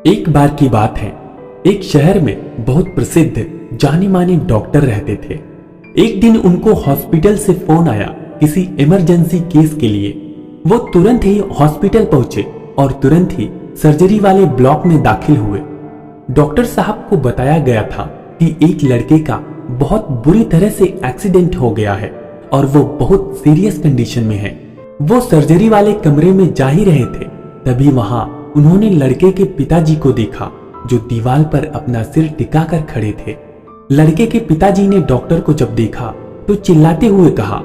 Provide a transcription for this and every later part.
एक बार की बात है, एक शहर में बहुत प्रसिद्ध जाने माने डॉक्टर रहते थे। एक दिन उनको हॉस्पिटल से फोन आया किसी इमरजेंसी केस के लिए। वो तुरंत ही हॉस्पिटल पहुंचे और तुरंत ही सर्जरी वाले ब्लॉक में दाखिल हुए। डॉक्टर साहब को बताया गया था कि एक लड़के का बहुत बुरी तरह से एक्सीडेंट हो गया है और वो बहुत सीरियस कंडीशन में है। वो सर्जरी वाले कमरे में जा ही रहे थे, तभी वहां उन्होंने लड़के के पिताजी को देखा जो दीवार पर अपना सिर टिकाकर खड़े थे। लड़के के पिताजी ने डॉक्टर को जब देखा तो चिल्लाते हुए कहा,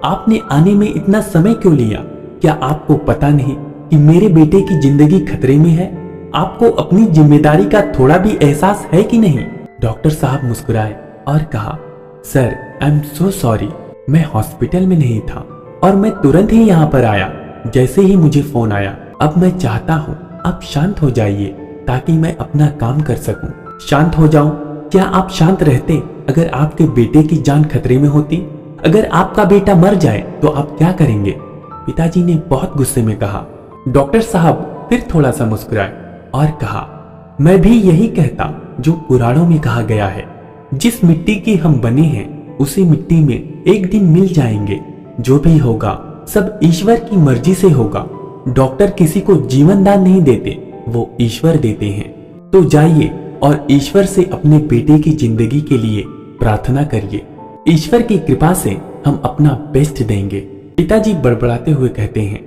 आपने आने में इतना समय क्यों लिया? क्या आपको पता नहीं कि मेरे बेटे की जिंदगी खतरे में है? आपको अपनी जिम्मेदारी का थोड़ा भी एहसास है कि नहीं? डॉक्टर साहब मुस्कुराए और कहा, sir I am so sorry, मैं हॉस्पिटल में नहीं था और मैं तुरंत ही यहाँ पर आया जैसे ही मुझे फोन आया। अब मैं चाहता हूँ आप शांत हो जाइए ताकि मैं अपना काम कर सकूं। शांत हो जाऊं? क्या आप शांत रहते अगर आपके बेटे की जान खतरे में होती? अगर आपका बेटा मर जाए तो आप क्या करेंगे? पिताजी ने बहुत गुस्से में कहा। डॉक्टर साहब फिर थोड़ा सा मुस्कुराए और कहा, मैं भी यही कहता जो पुराणों में कहा गया है, जिस मिट्टी की हम बने हैं उसी मिट्टी में एक दिन मिल जाएंगे। जो भी होगा सब ईश्वर की मर्जी से होगा। डॉक्टर किसी को जीवन दान नहीं देते, वो ईश्वर देते हैं। तो जाइए और ईश्वर से अपने बेटे की जिंदगी के लिए प्रार्थना करिए। ईश्वर की कृपा से हम अपना बेस्ट देंगे। पिताजी बड़बड़ाते हुए कहते हैं,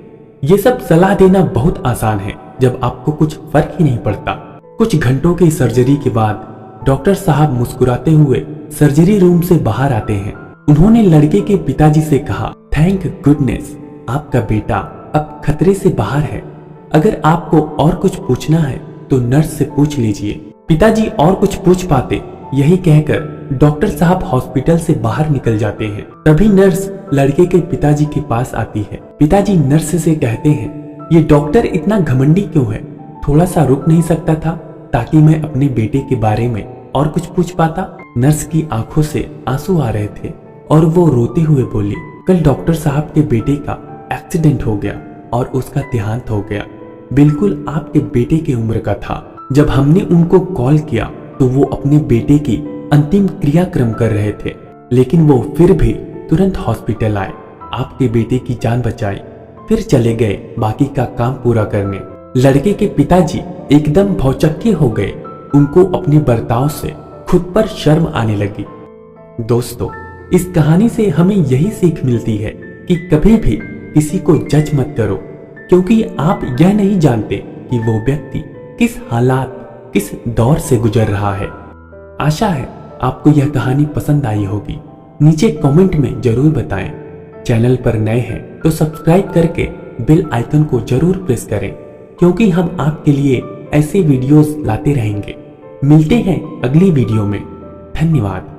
ये सब सलाह देना बहुत आसान है जब आपको कुछ फर्क ही नहीं पड़ता। कुछ घंटों की सर्जरी के बाद डॉक्टर साहब मुस्कुराते हुए सर्जरी रूम से बाहर आते हैं। उन्होंने लड़के के पिताजी से कहा, थैंक गुडनेस, आपका बेटा अब खतरे से बाहर है। अगर आपको और कुछ पूछना है तो नर्स से पूछ लीजिए। पिताजी और कुछ पूछ पाते, यही कहकर डॉक्टर साहब हॉस्पिटल से बाहर निकल जाते हैं। तभी नर्स लड़के के पिताजी के पास आती है। पिताजी नर्स से कहते हैं, ये डॉक्टर इतना घमंडी क्यों है? थोड़ा सा रुक नहीं सकता था ताकि मैं अपने बेटे के बारे में और कुछ पूछ पाता? नर्स की आंखों से आंसू आ रहे थे और वो रोते हुए बोली, कल डॉक्टर साहब के बेटे का एक्सीडेंट हो गया और उसका देहांत हो गया। बिल्कुल आपके बेटे की उम्र का था। जब हमने उनको कॉल किया तो वो अपने बेटे की अंतिम क्रियाक्रम कर रहे थे, लेकिन वो फिर भी तुरंत हॉस्पिटल आए, आपके बेटे की जान बचाई, फिर चले गए बाकी का काम पूरा करने। लड़के के पिताजी एकदम भौचक्के हो गए। उनको अपने बर्ताव से खुद पर शर्म आने लगी। दोस्तों, इस कहानी से हमें यही सीख मिलती है कि कभी भी किसी को जज मत करो, क्योंकि आप यह नहीं जानते कि वो व्यक्ति किस हालात, किस दौर से गुजर रहा है। आशा है आपको यह कहानी पसंद आई होगी। नीचे कमेंट में जरूर बताएं। चैनल पर नए हैं तो सब्सक्राइब करके बेल आइकन को जरूर प्रेस करें, क्योंकि हम आपके लिए ऐसे वीडियोस लाते रहेंगे। मिलते हैं अगली वीडियो में। धन्यवाद।